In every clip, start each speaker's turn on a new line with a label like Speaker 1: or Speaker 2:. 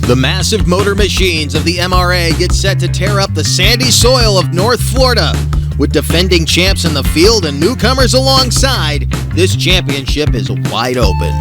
Speaker 1: The massive motor machines of the MRA get set to tear up the sandy soil of North Florida. With defending champs in the field and newcomers alongside, this championship is wide open.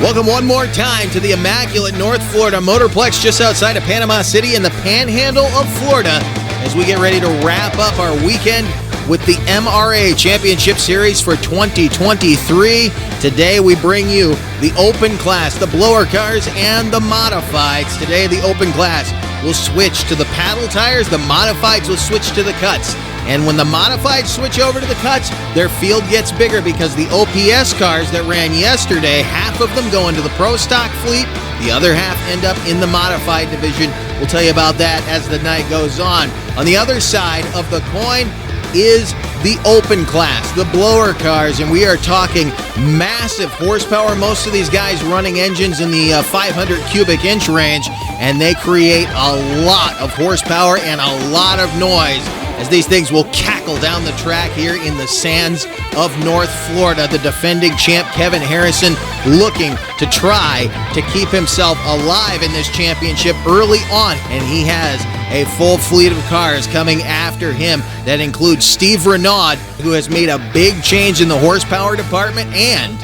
Speaker 1: Welcome one more time to the immaculate North Florida Motorplex just outside of Panama City in the Panhandle of Florida as we get ready to wrap up our weekend with the MRA Championship Series for 2023. Today we bring you the open class, the blower cars, and the modifieds. Today the open class will switch to the paddle tires, the modifieds will switch to the cuts. And when the modifieds switch over to the cuts, their field gets bigger because the OPS cars that ran yesterday, half of them go into the Pro Stock fleet, the other half end up in the modified division. We'll tell you about that as the night goes on. On the other side of the coin is the open class, the blower cars, and we are talking massive horsepower. Most of these guys running engines in the 500 cubic inch range, and they create a lot of horsepower and a lot of noise as these things will cackle down the track here in the sands of North Florida. The defending champ Kevin Harrison looking to try to keep himself alive in this championship early on, and he has a full fleet of cars coming after him. That includes Steve Renaud, who has made a big change in the horsepower department, and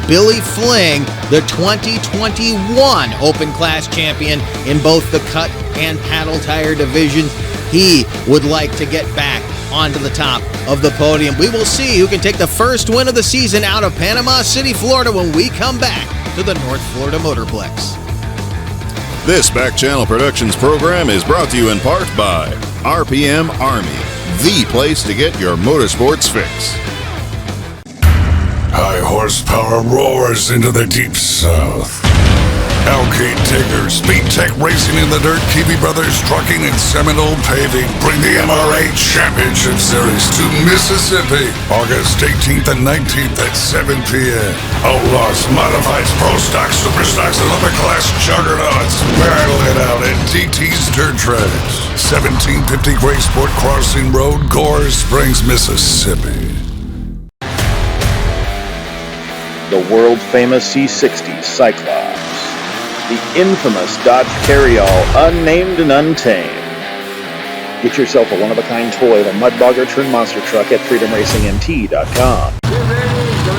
Speaker 1: Billy Fling, the 2021 Open Class champion in both the cut and paddle tire divisions. He would like to get back onto the top of the podium. We will see who can take the first win of the season out of Panama City, Florida when we come back to the North Florida Motorplex.
Speaker 2: This Back Channel Productions program is brought to you in part by RPM Army, the place to get your motorsports fix.
Speaker 3: High horsepower roars into the deep south. Alcade Taker, Speed Tech Racing in the Dirt, Kiwi Brothers Trucking, and Seminole Paving bring the MRA Championship Series to Mississippi, August 18th and 19th at 7 p.m. Outlaws, Modifieds, Pro Stocks, Super Stocks, and upper class juggernauts battle it out at DT's Dirt Tracks, 1750 Graysport Crossing Road, Gore Springs, Mississippi.
Speaker 4: The world-famous C60 Cyclops. The infamous Dodge Carryall, unnamed and untamed. Get yourself a one-of-a-kind toy of a Mudbogger Twin Monster Truck at freedomracingnt.com.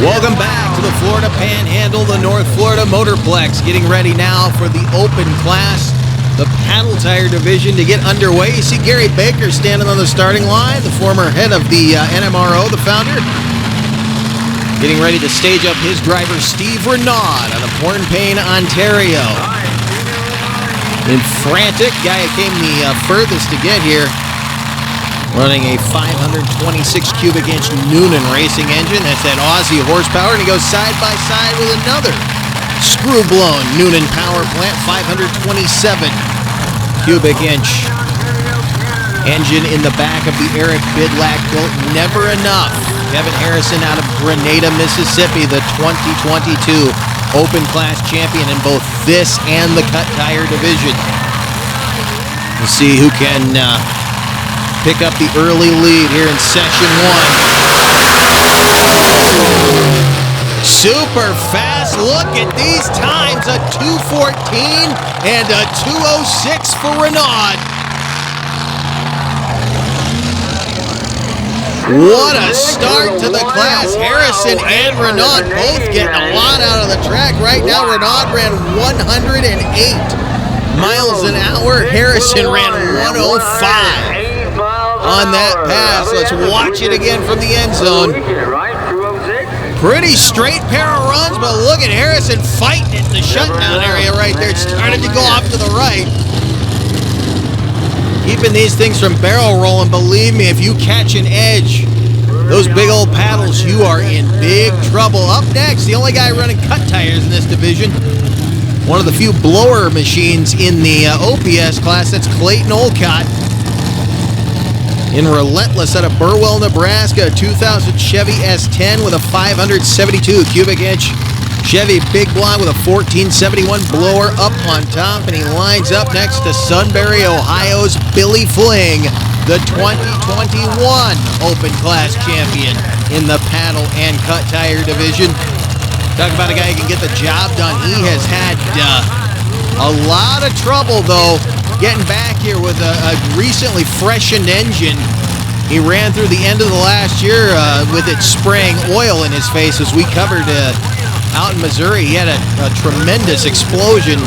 Speaker 1: Welcome back to the Florida Panhandle, the North Florida Motorplex. Getting ready now for the open class, the paddle tire division to get underway. You see Gary Baker standing on the starting line, the former head of the NMRO, the founder. Getting ready to stage up his driver, Steve Renaud, out of Hornpain, Ontario. And frantic, guy who came the furthest to get here, running a 526 cubic inch Noonan racing engine. That's that Aussie horsepower, and he goes side by side with another screw-blown Noonan power plant, 527 cubic inch engine in the back of the Eric Bidlack built Never Enough. Kevin Harrison out of Grenada, Mississippi, the 2022 Open Class champion in both this and the cut tire division. We'll see who can pick up the early lead here in session one. Super fast. Look at these times. A 2:14 and a 2:06 for Renaud. What a start to the class. Harrison and Renaud both getting a lot out of the track. Right now, Renaud ran 108 miles an hour. Harrison ran 105 on that pass. Let's watch it again from the end zone. Pretty straight pair of runs, but look at Harrison fighting it in the shutdown area right there. It started to go off to the right. Keeping these things from barrel rolling, believe me, if you catch an edge, those big old paddles, you are in big trouble. Up next, the only guy running cut tires in this division, one of the few blower machines in the OPS class. That's Clayton Olcott. In Relentless out of Burwell, Nebraska, 2000 Chevy S10 with a 572 cubic inch Chevy Big Blonde with a 1471 blower up on top, and he lines up next to Sunbury, Ohio's Billy Fling, the 2021 Open Class champion in the paddle and cut tire division. Talk about a guy who can get the job done. He has had a lot of trouble, though, getting back here with a recently freshened engine. He ran through the end of the last year with it spraying oil in his face, as we covered out in Missouri. He had a tremendous explosion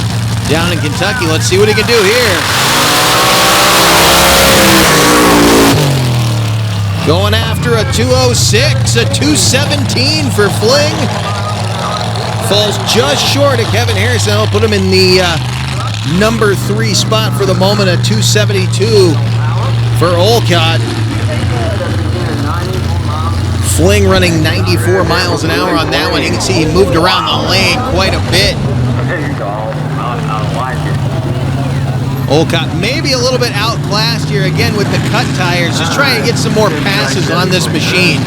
Speaker 1: down in Kentucky. Let's see what he can do here. Going after a 206, a 217 for Fling. Falls just short of Kevin Harrison. I'll put him in the number 3 spot for the moment, a 272 for Olcott. Fling running 94 miles an hour on that one. You can see he moved around the lane quite a bit. Olcott maybe a little bit outclassed here again with the cut tires, just trying to get some more passes on this machine.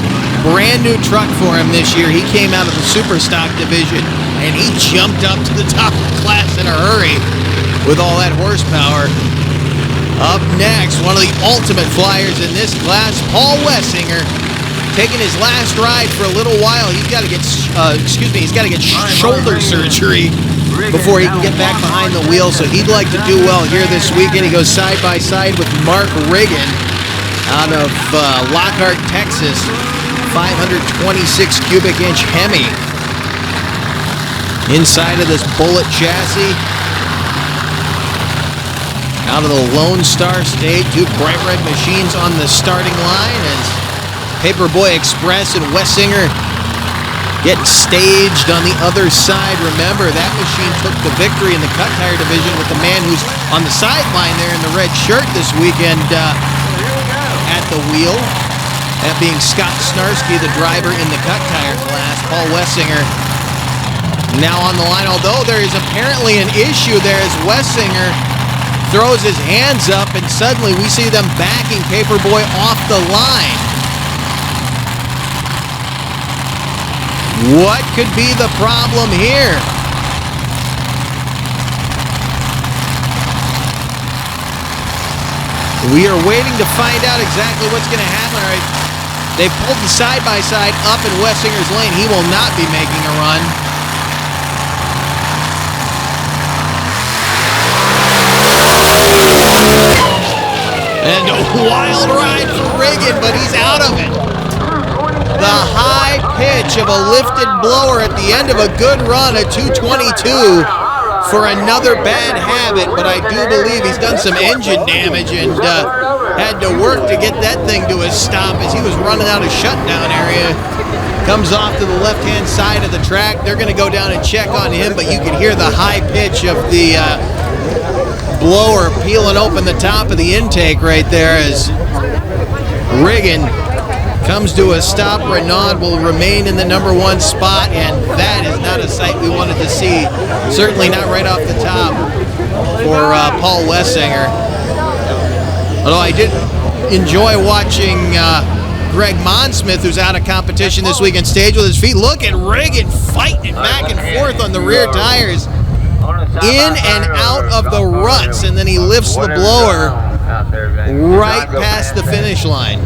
Speaker 1: Brand new truck for him this year. He came out of the super stock division and he jumped up to the top of the class in a hurry with all that horsepower. Up next, one of the ultimate flyers in this class, Paul Wessinger, taking his last ride for a little while. He's got to get, shoulder surgery before he can get back behind the wheel, so he'd like to do well here this weekend. He goes side by side with Mark Riggin out of Lockhart, Texas, 526 cubic inch Hemi. Inside of this Bullet chassis, out of the Lone Star State, 2 bright red machines on the starting line as Paperboy Express and Wessinger getting staged on the other side. Remember, that machine took the victory in the cut tire division with the man who's on the sideline there in the red shirt this weekend at the wheel. That being Scott Snarsky, the driver in the cut tire class. Paul Wessinger now on the line, although there is apparently an issue there as Wessinger throws his hands up and suddenly we see them backing Paperboy off the line. What could be the problem here? We are waiting to find out exactly what's going to happen. All right, they pulled the side-by-side up in Wessinger's lane. He will not be making a run. And a wild ride for Riggin, but he's out of it. The high pitch of a lifted blower at the end of a good run at 222 for another bad habit, but I do believe he's done some engine damage and had to work to get that thing to a stop as he was running out of shutdown area. Comes off to the left-hand side of the track. They're going to go down and check on him, but you can hear the high pitch of the blower peeling open the top of the intake right there as Riggin comes to a stop. Renaud will remain in the number 1 spot, and that is not a sight we wanted to see. Certainly not right off the top for Paul Wessinger. Although I did enjoy watching Greg Monsmith, who's out of competition this weekend, stage with his feet. Look at Riggin fighting it back and forth on the rear tires, in and out of the ruts, and then he lifts the blower right past the finish line.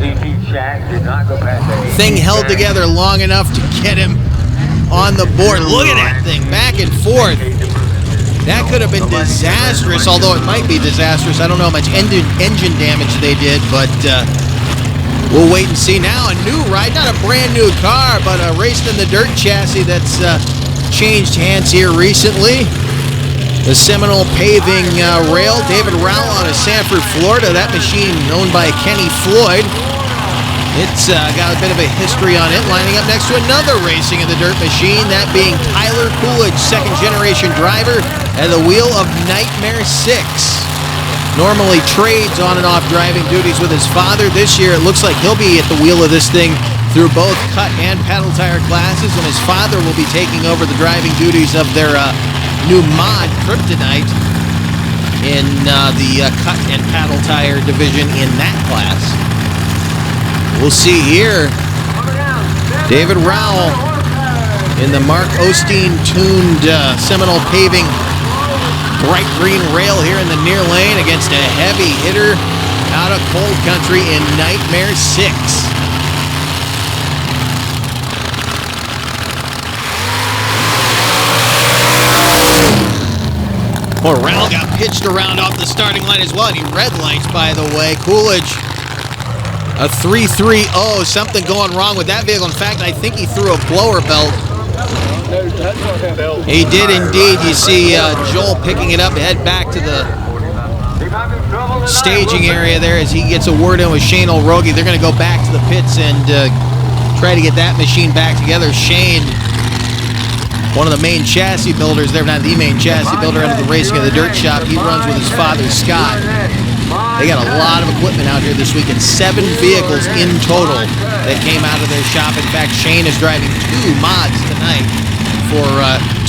Speaker 1: Thing held together long enough to get him on the board. Look at that thing, back and forth. That could have been disastrous, although it might be disastrous. I don't know how much engine damage they did, but we'll wait and see. Now a new ride, not a brand new car, but raced in the dirt chassis that's changed hands here recently. The Seminole Paving Rail, David Rowell out of Sanford, Florida. That machine owned by Kenny Floyd. It's got a bit of a history on it. Lining up next to another racing of the dirt machine, that being Tyler Coolidge, second-generation driver at the wheel of Nightmare 6. Normally trades on and off driving duties with his father. This year it looks like he'll be at the wheel of this thing through both cut and paddle tire classes, and his father will be taking over the driving duties of their new mod, Kryptonite, in the cut and paddle tire division in that class. We'll see here. David Rowell in the Mark Osteen tuned Seminole Paving bright green rail here in the near lane against a heavy hitter out of Cold Country in Nightmare 6. Rowell got pitched around off the starting line as well, and he red lights, by the way. Coolidge, a 3.30. Something going wrong with that vehicle. In fact, I think he threw a blower belt. He did indeed. You see Joel picking it up, head back to the staging area there as he gets a word in with Shane Olrogi. They're going to go back to the pits and try to get that machine back together. Shane, one of the main chassis builders there, not the main chassis builder under the Racing of the Dirt shop. He runs with his father, Scott. They got a lot of equipment out here this weekend, 7 vehicles in total that came out of their shop. In fact, Shane is driving 2 mods tonight for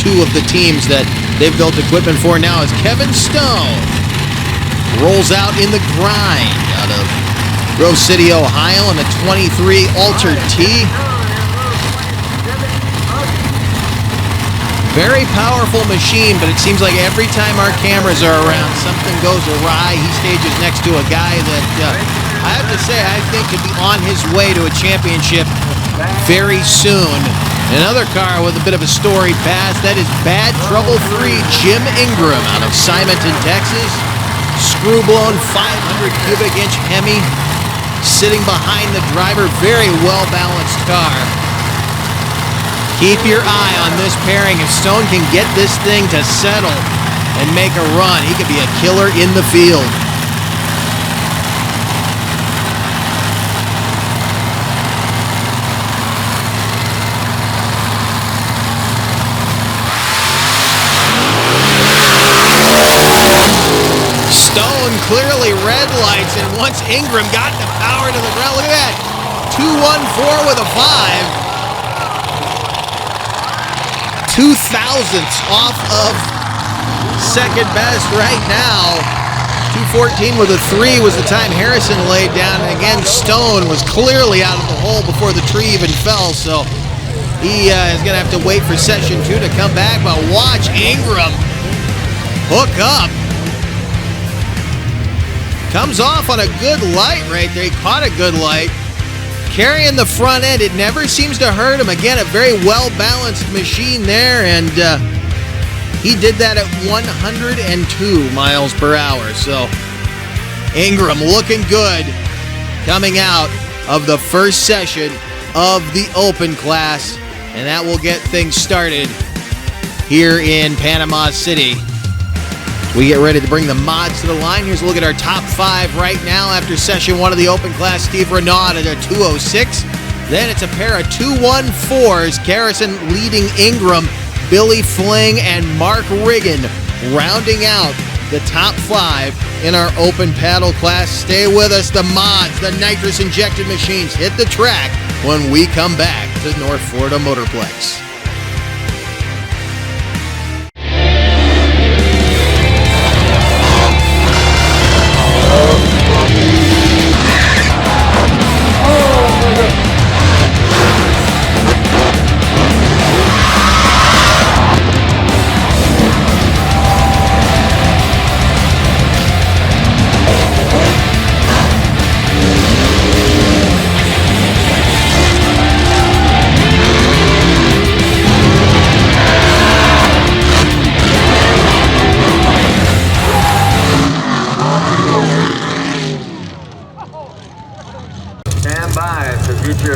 Speaker 1: 2 of the teams that they've built equipment for now as Kevin Stone rolls out in the grind out of Grove City, Ohio in a 23 Altered T. Very powerful machine, but it seems like every time our cameras are around, something goes awry. He stages next to a guy that I have to say I think could be on his way to a championship very soon. Another car with a bit of a storied past, that is Bad Trouble 3 Jim Ingram out of Simonton, Texas. Screw-blown 500 cubic inch Hemi sitting behind the driver. Very well-balanced car. Keep your eye on this pairing. If Stone can get this thing to settle and make a run, he could be a killer in the field. Stone clearly red lights, and once Ingram got the power to the ground, look at that, 214 with a 5. 2/1000ths off of second best right now. 214 with a 3 was the time Harrison laid down. And again, Stone was clearly out of the hole before the tree even fell, so he is going to have to wait for session 2 to come back. But watch Ingram hook up. Comes off on a good light right there. He caught a good light. Carrying the front end, it never seems to hurt him. Again, a very well-balanced machine there, and he did that at 102 miles per hour. So Ingram looking good coming out of the first session of the Open class, and that will get things started here in Panama City. We get ready to bring the mods to the line. Here's a look at our top 5 right now after session 1 of the Open class. Steve Renaud at a 206. Then it's a pair of 214s. Garrison leading Ingram, Billy Fling, and Mark Riggin rounding out the top 5 in our Open paddle class. Stay with us. The mods, the nitrous injected machines hit the track when we come back to North Florida Motorplex.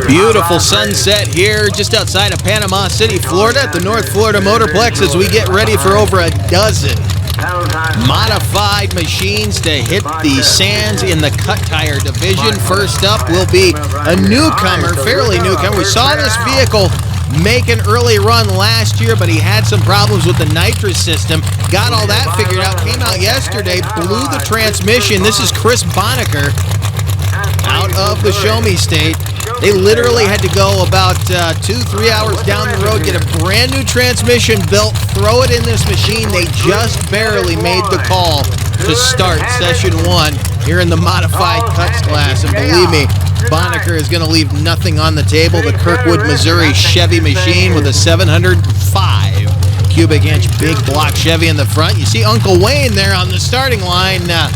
Speaker 1: Beautiful sunset here just outside of Panama City, Florida at the North Florida Motorplex as we get ready for over a dozen modified machines to hit the sands in the cut tire division. First up will be a newcomer, fairly newcomer. We saw this vehicle make an early run last year, but he had some problems with the nitrous system. Got all that figured out, came out yesterday, blew the transmission. This is Chris Bonacker out of the Show Me State. They literally had to go about 2-3 hours down the road, get a brand new transmission built, throw it in this machine. They just barely made the call to start session 1 here in the modified cuts class. And believe me, Bonnaker is going to leave nothing on the table. The Kirkwood, Missouri Chevy machine with a 705 cubic inch big block Chevy in the front. You see Uncle Wayne there on the starting line. I'll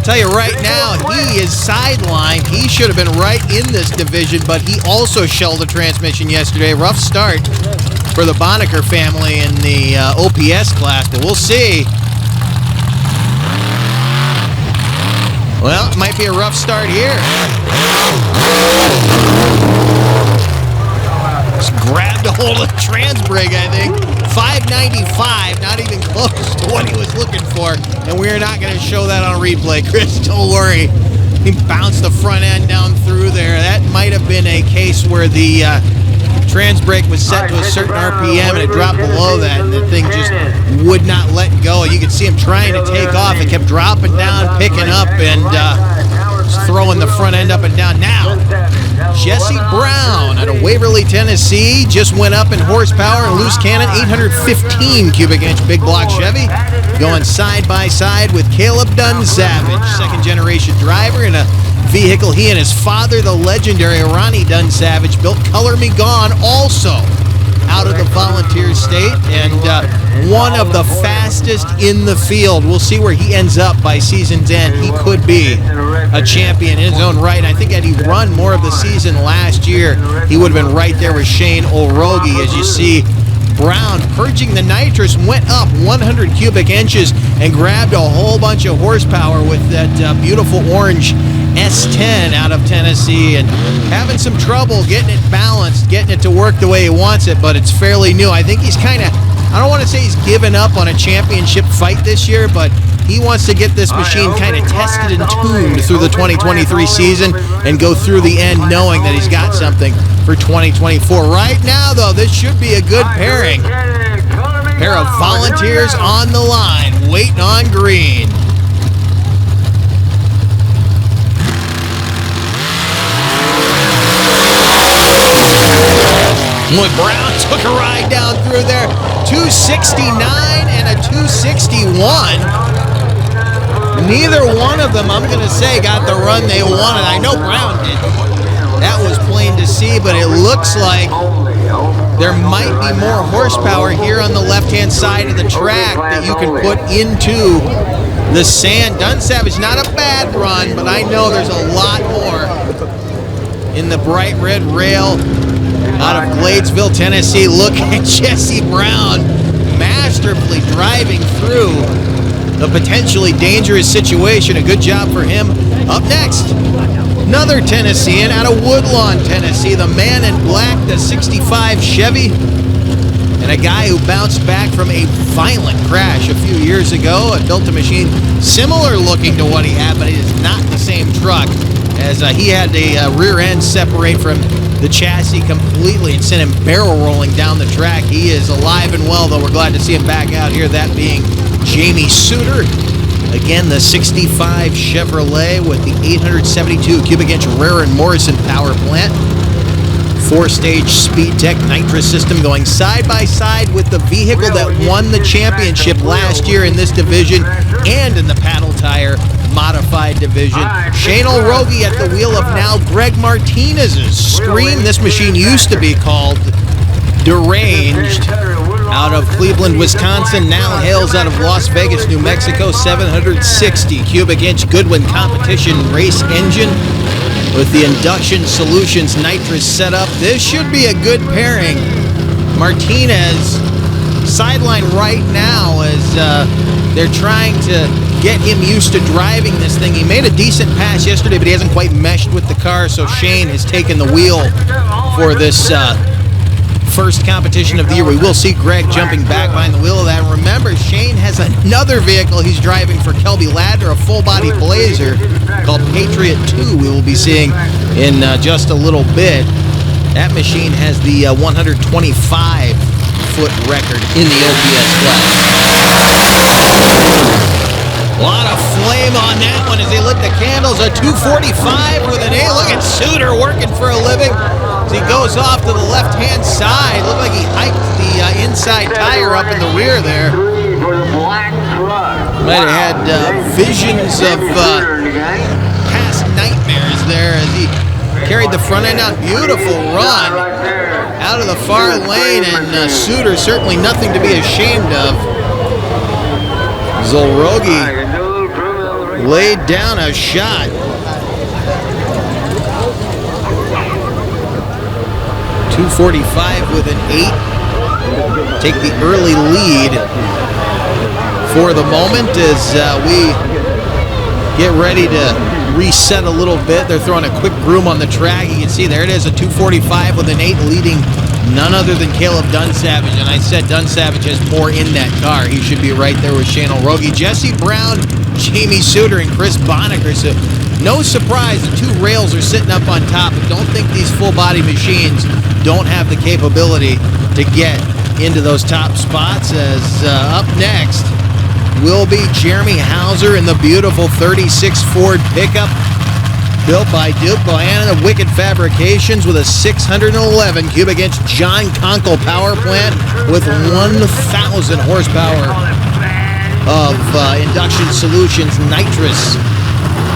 Speaker 1: tell you right now, he is sidelined. He should have been right in this division, but he also shelled a transmission yesterday. Rough start for the Bonnaker family in the OPS class, but we'll see. Well, it might be a rough start here. Just grabbed a hold of the trans brake, I think. 595, not even close to what he was looking for. And we're not going to show that on replay, Chris. Don't worry. He bounced the front end down through there. That might have been a case where the trans brake was set to a certain RPM and it dropped below that, and the thing just would not let go. You could see him trying to take off. It kept dropping down, picking up, and just throwing the front end up and down. Now, Jesse Brown out of Waverly, Tennessee, just went up in horsepower and loose cannon, 815 cubic inch big block Chevy, going side by side with Caleb Dunsavage, second generation driver in a vehicle he and his father, the legendary Ronnie Dunsavage, built. Color Me Gone, also out of the Volunteer State, and one of the fastest in the field. We'll see where he ends up by season's end. He could be a champion in his own right. And I think had he run more of the season last year, he would have been right there with Shane Olrogi. As you see, Brown purging the nitrous, went up 100 cubic inches and grabbed a whole bunch of horsepower with that beautiful orange S10 out of Tennessee, and having some trouble getting it balanced, getting it to work the way he wants it, but it's fairly new. I think he's kind of, I don't want to say he's given up on a championship fight this year, but he wants to get this machine kind of tested and tuned through the 2023 season and go through the end knowing that he's got something for 2024. Right now, though, this should be a good pairing. Pair of Volunteers on the line, waiting on green. When Brown took a ride down through there, 269 and a 261. Neither one of them, I'm going to say, got the run they wanted. I know Brown did. That was plain to see, but it looks like there might be more horsepower here on the left-hand side of the track that you can put into the sand. Dunsavage, not a bad run, but I know there's a lot more in the bright red rail out of Gladesville, Tennessee. Look at Jesse Brown masterfully driving through the potentially dangerous situation. A good job for him. Up next, another Tennessean out of Woodlawn, Tennessee. The man in black, the 65 Chevy, and a guy who bounced back from a violent crash a few years ago and built a machine similar looking to what he had, but it is not the same truck, as he had a rear end separate from the chassis completely and sent him barrel rolling down the track. He is alive and well, though. We're glad to see him back out here, that being Jamie Suter. Again, the 65 Chevrolet with the 872 cubic inch Rare and Morrison power plant. 4-stage Speedtech nitrous system going side by side with the vehicle that won the championship last year in this division and in the paddle tire modified division. Shane Olrogi at the wheel of now Greg Martinez's Scream. This machine used to be called Deranged. Out of Cleveland, Wisconsin, now hails out of Las Vegas, New Mexico. 760 cubic inch Goodwin competition race engine with the Induction Solutions nitrous setup. This should be a good pairing. Martinez sideline right now as they're trying to get him used to driving this thing. He made a decent pass yesterday, but he hasn't quite meshed with the car, so Shane has taken the wheel for this first competition of the year. We will see Greg jumping back behind the wheel of that. Remember, Shane has another vehicle he's driving for Kelby Ladner, a full-body Blazer called Patriot 2 we will be seeing in just a little bit. That machine has the 125-foot record in the OPS class. A lot of flair name on that one as they lit the candles. A 245 with an A. Look at Suter working for a living as he goes off to the left-hand side. Looked like he hiked the inside tire up in the rear there. Might have had visions of past nightmares there as he carried the front end out. Beautiful run out of the far lane, and Suter certainly nothing to be ashamed of. Zolrogi laid down a shot. 245 with an 8. Take the early lead for the moment as we get ready to reset a little bit. They're throwing a quick groom on the track. You can see there it is, a 245 with an 8, leading none other than Caleb Dunsavage. And I said Dunsavage has more in that car. He should be right there with Shane O'Rogie. Jesse Brown, Jamie Suter, and Chris Bonnecker. So no surprise the two rails are sitting up on top. But don't think these full-body machines don't have the capability to get into those top spots. As up next will be Jeremy Hauser in the beautiful 36 Ford pickup built by Duke Bohannon of Wicked Fabrications with a 611 cubic inch John Conkle power plant with 1,000 horsepower of Induction Solutions nitrous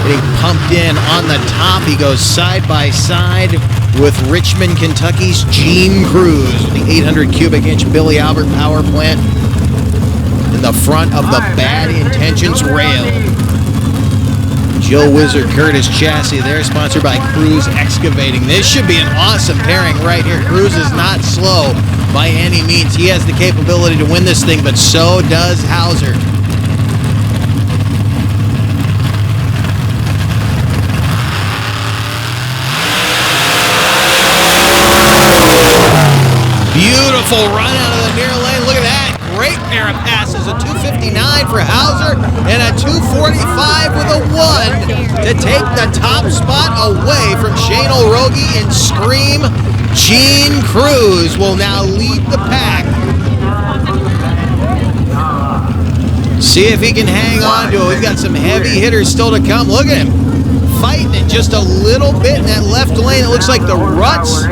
Speaker 1: getting pumped in on the top. He goes side by side with Richmond, Kentucky's Gene Cruz with the 800 cubic inch Billy Albert power plant in the front of the Bad Intentions rail. Joe Wizard Curtis chassis there, sponsored by Cruz Excavating. This should be an awesome pairing right here. Cruz is not slow by any means. He has the capability to win this thing, but so does Hauser. Beautiful run out of the near lane. Look at that. Great pair of passes. A 259 for Hauser and a 245 with a 1 to take the top spot away from Shane O'Rogie and Scream. Gene Cruz will now lead the pack. See if he can hang on to it. We've got some heavy hitters still to come. Look at him fighting it just a little bit in that left lane. It looks like the ruts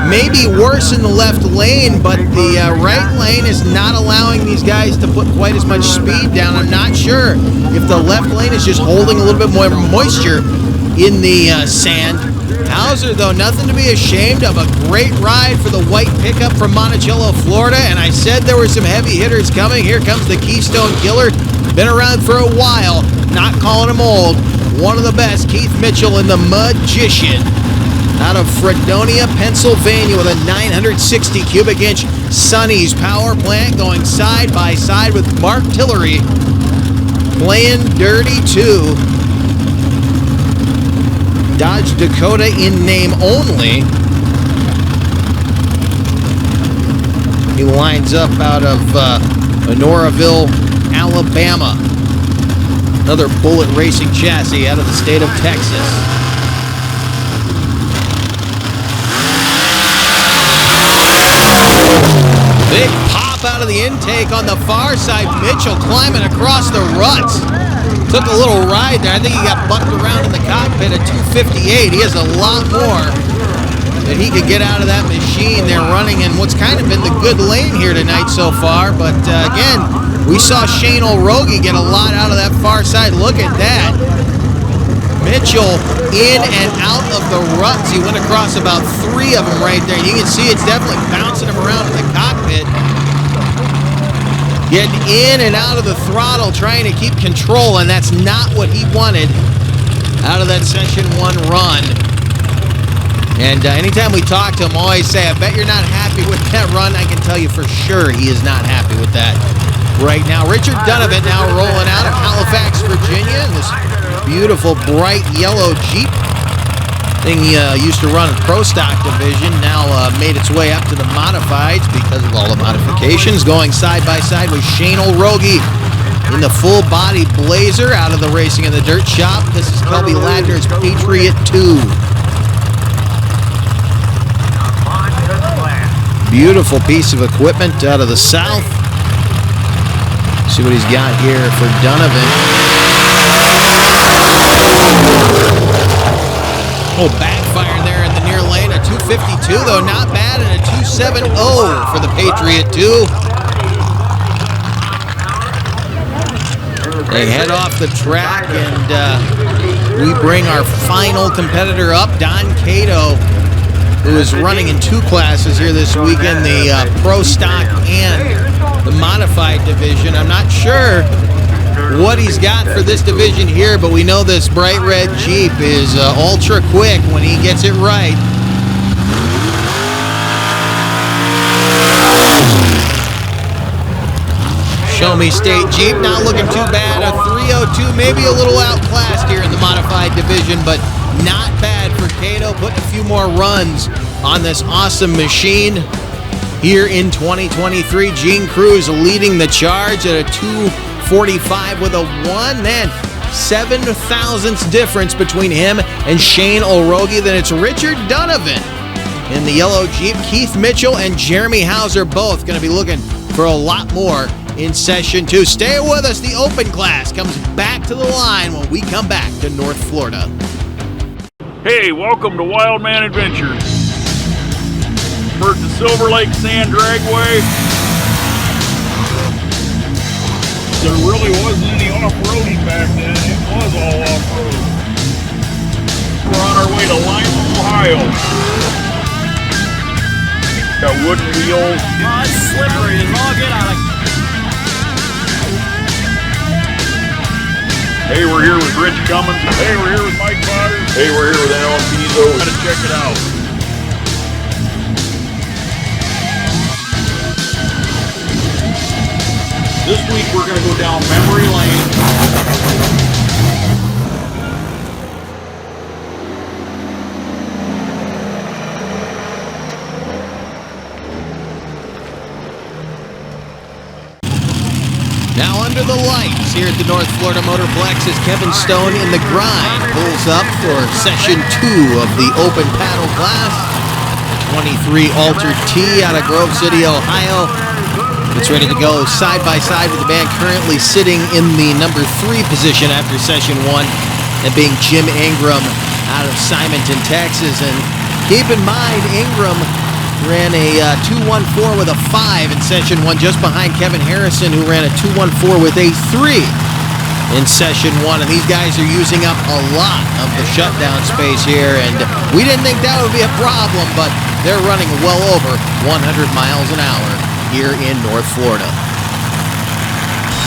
Speaker 1: may be worse in the left lane, but the right lane is not allowing these guys to put quite as much speed down. I'm not sure if the left lane is just holding a little bit more moisture in the sand. Hauser, though, nothing to be ashamed of. A great ride for the white pickup from Monticello, Florida, and I said there were some heavy hitters coming. Here comes the Keystone Killer. Been around for a while, not calling him old. One of the best, Keith Mitchell in the Magician out of Fredonia, Pennsylvania with a 960 cubic inch Sonny's power plant going side by side with Mark Tillery playing dirty too. Dodge Dakota in name only. He lines up out of Honoraville, Alabama. Another Bullet Racing chassis out of the state of Texas. Big pop out of the intake on the far side. Mitchell climbing across the ruts. Took a little ride there. I think he got bucked around in the cockpit at 258. He has a lot more that he could get out of that machine. They're running in what's kind of been the good lane here tonight so far. But again, we saw Shane O'Rogie get a lot out of that far side. Look at that. Mitchell in and out of the ruts. He went across about 3 of them right there. You can see it's definitely bouncing him around in the cockpit. Getting in and out of the throttle, trying to keep control, and that's not what he wanted out of that Session 1 run. And anytime we talk to him, I always say, I bet you're not happy with that run. I can tell you for sure he is not happy with that right now. Richard Donovan now rolling out of Halifax, Virginia, in this beautiful bright yellow Jeep. Thing he used to run in Pro Stock division, now made its way up to the modifieds because of all the modifications. Going side by side with Shane O'Rogie in the full body Blazer out of the Racing in the Dirt shop. This is Kelby Ladner's Patriot 2. Beautiful piece of equipment out of the south. See what he's got here for Donovan. Oh, backfire there in the near lane. A 252, though, not bad, and a 270 for the Patriot 2. They head off the track, and we bring our final competitor up, Don Cato, who is running in 2 classes here this weekend, the Pro Stock and the Modified Division. I'm not sure what he's got for this division here, but we know this bright red Jeep is ultra quick when he gets it right. Show Me State Jeep not looking too bad. A 302, maybe a little outclassed here in the Modified Division, but not bad for Cato. Putting a few more runs on this awesome machine here in 2023. Gene Cruz leading the charge at a 245 with a 1. Then 7 thousandths difference between him and Shane Olrogi. Then it's Richard Donovan in the yellow Jeep. Keith Mitchell and Jeremy Hauser both going to be looking for a lot more in session 2. Stay with us. The open class comes back to the line when we come back to North Florida.
Speaker 5: Hey, welcome to Wildman Adventures. We're at the Silver Lake Sand Dragway. There really wasn't any off-roading back then. It was all off-road. We're on our way to Lima, Ohio. Got wooden wheels.
Speaker 6: Oh, it's slippery as all get out of.
Speaker 5: Hey, we're here with Rich Cummins. Hey, we're here with Mike Potter.
Speaker 7: Hey, we're here with Alan Pizzo.
Speaker 5: Gotta check it out. This week we're gonna go down memory lane.
Speaker 1: Now under the lights here at the North Florida Motorplex as Kevin Stone in the grind pulls up for session 2 of the open paddle class. The 23 Alter T out of Grove City, Ohio. It's ready to go side by side with the man currently sitting in the number 3 position after session 1, that being Jim Ingram out of Simonton, Texas. And keep in mind, Ingram ran a 214 with a 5 in session 1, just behind Kevin Harrison, who ran a 214 with a 3 in session 1. And these guys are using up a lot of the shutdown space here, and we didn't think that would be a problem, but they're running well over 100 miles an hour here in North Florida.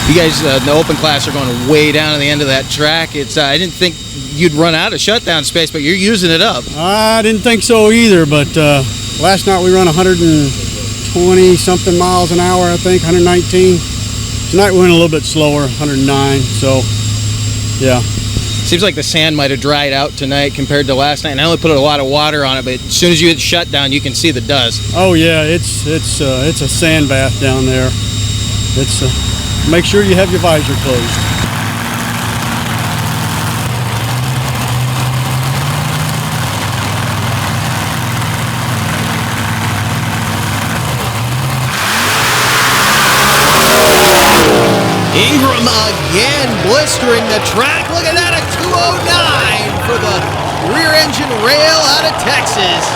Speaker 1: You guys in the open class are going way down to the end of that track. It's I didn't think you'd run out of shutdown space, but you're using it up.
Speaker 8: I didn't think so either, but last night we run 120 something miles an hour, I think, 119. Tonight we went a little bit slower, 109, so yeah.
Speaker 1: Seems like the sand might have dried out tonight compared to last night, and I only put a lot of water on it, but as soon as you hit shutdown, you can see the dust.
Speaker 8: Oh yeah, it's a sand bath down there. It's make sure you have your visor closed.
Speaker 1: Ingram again blistering the track. Look at that, a 209 for the rear engine rail out of Texas.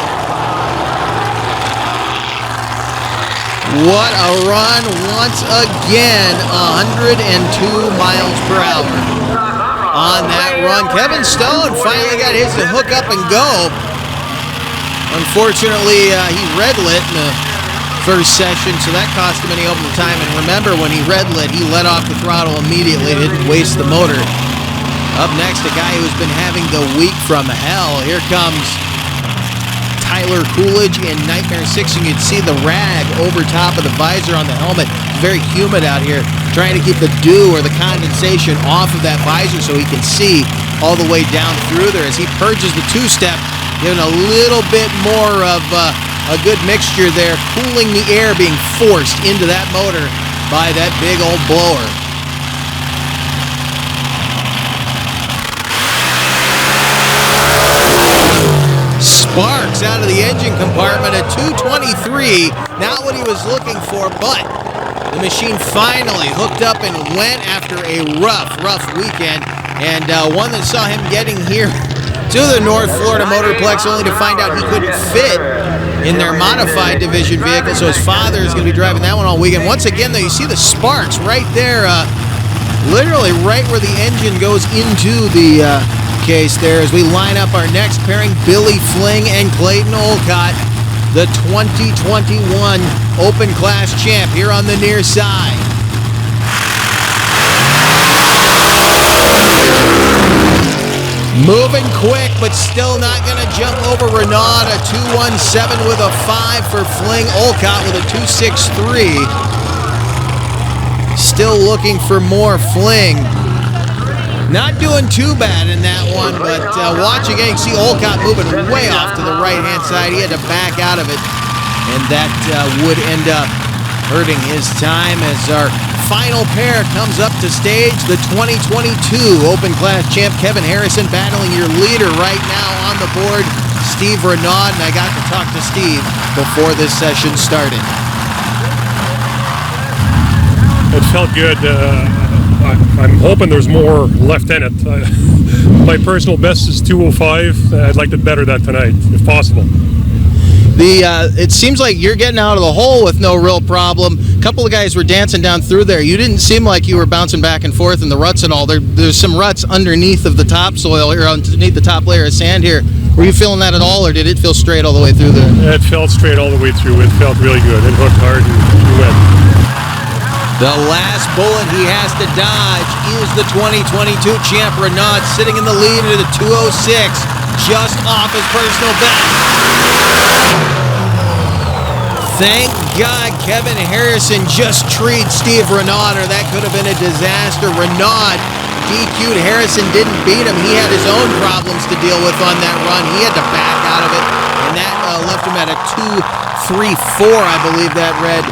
Speaker 1: What a run once again, 102 miles per hour on that run. Kevin Stone finally got his to hook up and go. Unfortunately, he red lit in the first session, so that cost him any open time. And remember, when he red lit, he let off the throttle immediately, didn't waste the motor. Up next, a guy who's been having the week from hell. Here comes Tyler Coolidge in Nightmare 6. You can see the rag over top of the visor on the helmet. It's very humid out here, trying to keep the dew or the condensation off of that visor so he can see all the way down through there as he purges the two-step, giving a little bit more of a good mixture there, cooling the air being forced into that motor by that big old blower. Sparks out of the engine compartment at 223. Not what he was looking for, but the machine finally hooked up and went after a rough weekend, and one that saw him getting here to the North Florida Motorplex, only to find out he couldn't fit in their modified division vehicle, so his father is going to be driving that one all weekend. Once again, though, you see the sparks right there, literally right where the engine goes into the case there, as we line up our next pairing, Billy Fling and Clayton Olcott, the 2021 Open Class champ here on the near side. Moving quick, but still not going to jump over Renaud. A 217 with a 5 for Fling. Olcott with a 263. Still looking for more. Fling not doing too bad in that one, but watch again. You can see Olcott moving way off to the right-hand side. He had to back out of it, and that would end up hurting his time as our final pair comes up to stage. The 2022 Open Class champ Kevin Harrison battling your leader right now on the board, Steve Renaud, and I got to talk to Steve before this session started.
Speaker 9: It felt good. I'm hoping there's more left in it. My personal best is 205. I'd like to better that tonight, if possible.
Speaker 1: It seems like you're getting out of the hole with no real problem. A couple of guys were dancing down through there. You didn't seem like you were bouncing back and forth in the ruts and all. There's some ruts underneath of the topsoil here, underneath the top layer of sand here. Were you feeling that at all, or did it feel straight all the way through there?
Speaker 9: It felt straight all the way through. It felt really good. It hooked hard and you went.
Speaker 1: The last bullet he has to dodge is the 2022 champ Renaud, sitting in the lead at a 206, just off his personal best. Thank God Kevin Harrison just treed Steve Renaud, or that could have been a disaster. Renaud DQ'd Harrison, didn't beat him. He had his own problems to deal with on that run. He had to back out of it, and that left him at a 2-3-4, I believe that read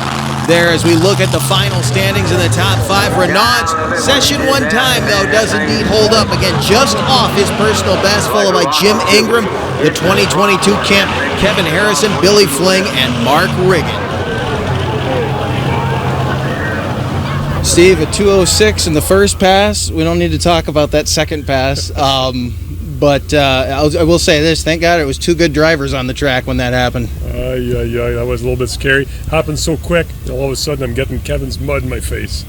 Speaker 1: there, as we look at the final standings in the top 5. Renaud's session one time, though, does indeed hold up. Again, just off his personal best, followed by Jim Ingram, the 2022 champ Kevin Harrison, Billy Fling, and Mark Riggin. Steve, a 206 in the first pass. We don't need to talk about that second pass. But I will say this, thank God it was two good drivers on the track when that happened.
Speaker 9: Yeah, that was a little bit scary. Happened so quick, all of a sudden I'm getting Kevin's mud in my face.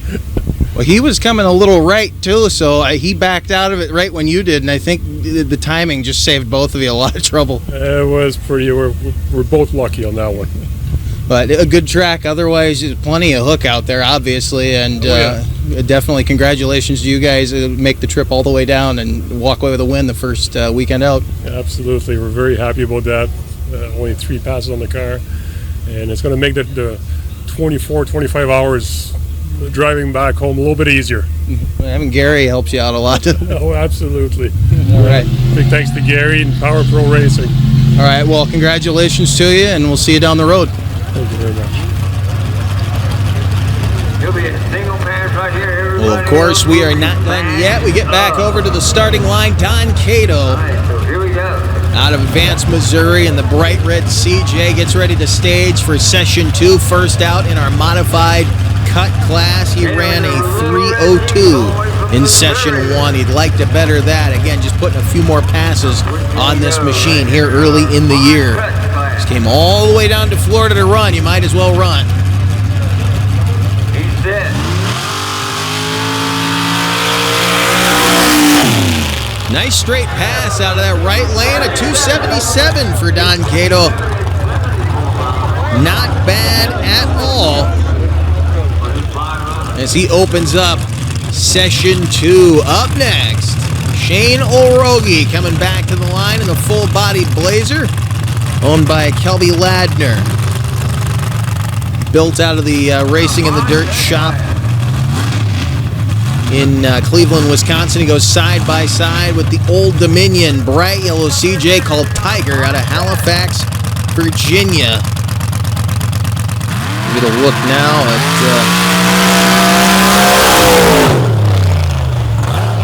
Speaker 1: Well, he was coming a little right, too, so he backed out of it right when you did, and I think the timing just saved both of you a lot of trouble.
Speaker 9: It was pretty, we're both lucky on that one.
Speaker 1: But a good track, otherwise there's plenty of hook out there, obviously, and definitely congratulations to you guys. Make the trip all the way down and walk away with a win the first weekend out.
Speaker 9: Absolutely, we're very happy about that. Only 3 passes on the car, and it's going to make the 24, 25 hours driving back home a little bit easier.
Speaker 1: Having Gary helps you out a lot.
Speaker 9: Oh, absolutely.
Speaker 1: All right.
Speaker 9: Big thanks to Gary and Power Pro Racing.
Speaker 1: All right, well, congratulations to you, and we'll see you down the road.
Speaker 9: Thank you very much.
Speaker 1: Well, of course, we are not done yet. We get back over to the starting line. Don Cato out of Advance, Missouri, and the bright red CJ gets ready to stage for session 2. First out in our modified cut class. He ran a 3:02 in session 1. He'd like to better that. Again, just putting a few more passes on this machine here early in the year. Just came all the way down to Florida to run. You might as well run.
Speaker 10: He's set.
Speaker 1: Nice straight pass out of that right lane. A 277 for Don Cato. Not bad at all, as he opens up session 2. Up next, Shane Orogi coming back to the line in the full-body Blazer, owned by Kelby Ladner. Built out of the Racing in the Dirt shop in Cleveland, Wisconsin. He goes side by side with the Old Dominion bright yellow CJ called Tiger out of Halifax, Virginia. Get a look now at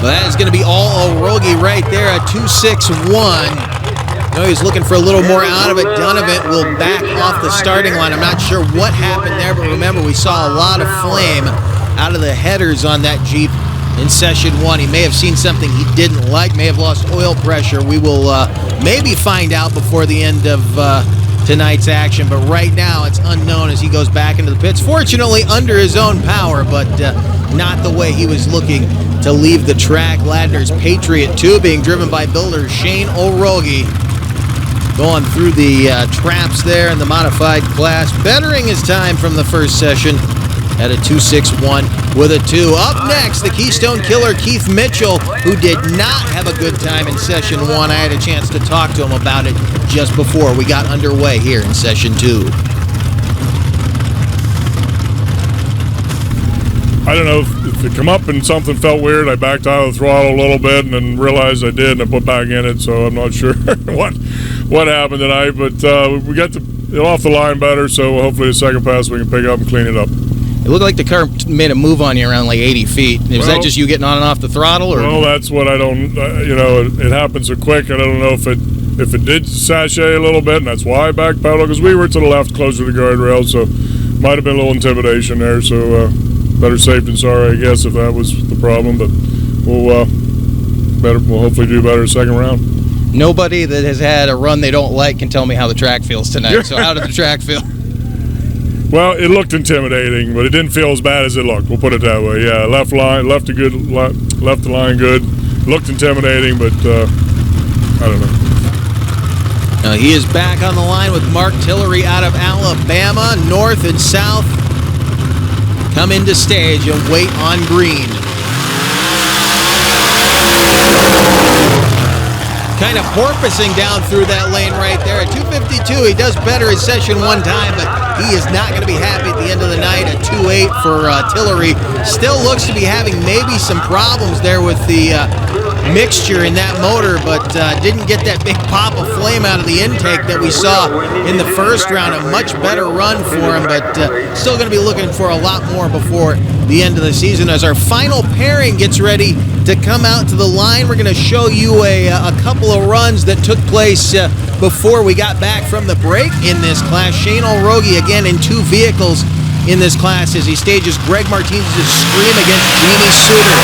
Speaker 1: well, that is going to be all Orogi right there at 261. No, he's looking for a little more out of it. Donovan will back off the starting line. I'm not sure what happened there, but remember, we saw a lot of flame out of the headers on that Jeep in session 1. He may have seen something he didn't like, may have lost oil pressure. We will maybe find out before the end of tonight's action, but right now it's unknown as he goes back into the pits. Fortunately, under his own power, but not the way he was looking to leave the track. Ladner's Patriot 2 being driven by builder Shane O'Rogie. Going through the traps there in the modified class, bettering his time from the first session at a 2:61 with a 2. Up next, the Keystone Killer Keith Mitchell, who did not have a good time in session 1. I had a chance to talk to him about it just before we got underway here in session 2.
Speaker 9: I don't know if it come up and something felt weird. I backed out of the throttle a little bit and then realized I did, and I put back in it, so I'm not sure what happened tonight, but we got it off the line better, so hopefully the second pass we can pick up and clean it up.
Speaker 1: It looked like the car made a move on you around like 80 feet. Was that just you getting on and off the throttle? Or?
Speaker 9: Well, that's what I don't, it happened so quick, and I don't know if it did sashay a little bit, and that's why I backpedaled, because we were to the left closer to the guardrail, so might have been a little intimidation there, so better safe than sorry, I guess, if that was the problem, but we'll hopefully do better second round.
Speaker 1: Nobody that has had a run they don't like can tell me how the track feels tonight. So how did the track feel?
Speaker 9: Well, it looked intimidating, but it didn't feel as bad as it looked. We'll put it that way. Yeah, left the line good. Looked intimidating, but I don't know.
Speaker 1: He is back on the line with Mark Tillery out of Alabama. North and south come into stage and wait on green. Kind of porpoising down through that lane right there. At 2:52, he does better in session 1 time, but he is not going to be happy at the end of the night. At 2:8 for Tillery. Still looks to be having maybe some problems there with the mixture in that motor, but didn't get that big pop of flame out of the intake that we saw in the first round. A much better run for him, but still going to be looking for a lot more before the end of the season. As our final pairing gets ready to come out to the line, we're going to show you a couple of runs that took place before we got back from the break in this class. Shane O'Rogie again in 2 vehicles in this class as he stages Greg Martinez's Scream against Jamie Suter.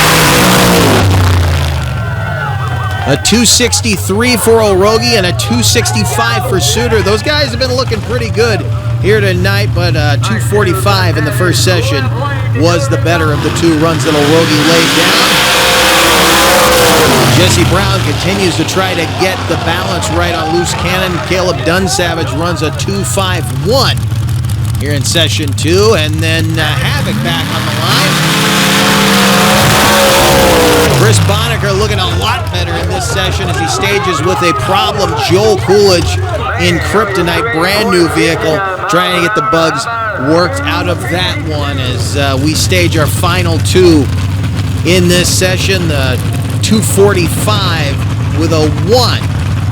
Speaker 1: A 263 for O'Rogie and a 265 for Suter. Those guys have been looking pretty good here tonight, but 245 in the first session was the better of the 2 runs that O'Rogie laid down. Jesse Brown continues to try to get the balance right on loose cannon. Caleb Dunsavage runs a 251 here in session 2, and then Havoc back on the line. Chris Bonnecker looking a lot better in this session as he stages with a problem Joel Coolidge in Kryptonite, brand new vehicle, trying to get the bugs worked out of that one as we stage our final 2 in this session. The 245 with a 1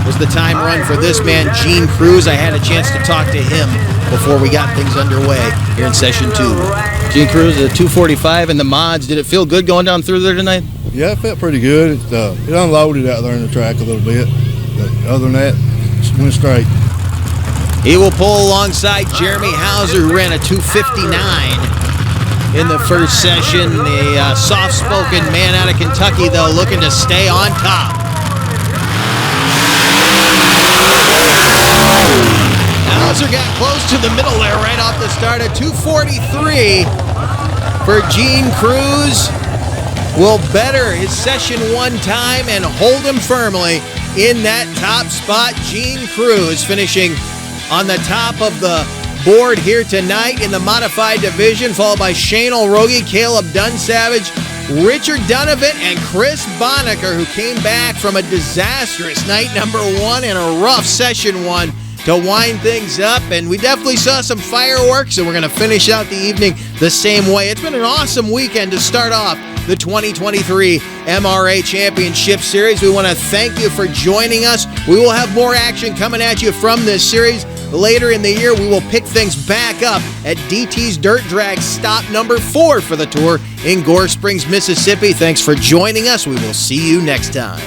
Speaker 1: was the time run for this man, Gene Cruz. I had a chance to talk to him before we got things underway here in session 2. Gene Cruz, the 245 and the mods, did it feel good going down through there tonight?
Speaker 10: Yeah, it felt pretty good. It unloaded out there in the track a little bit. But other than that, just went straight.
Speaker 1: He will pull alongside Jeremy Hauser, who ran a 259 in the first session. The soft-spoken man out of Kentucky, though, looking to stay on top. Hauser got close to the middle there right off the start. At 243 for Gene Cruz. Will better his session 1 time and hold him firmly in that top spot. Gene Cruz finishing on the top of the board here tonight in the modified division, followed by Shane O'Rogie, Caleb Dunsavage, Richard Donovan, and Chris Bonnecker, who came back from a disastrous night number 1 and a rough session 1 to wind things up. And we definitely saw some fireworks, and we're going to finish out the evening the same way. It's been an awesome weekend to start off the 2023 MRA Championship Series. We want to thank you for joining us. We will have more action coming at you from this series. Later in the year, we will pick things back up at DT's Dirt Drag stop number 4 for the tour in Gore Springs, Mississippi. Thanks for joining us. We will see you next time.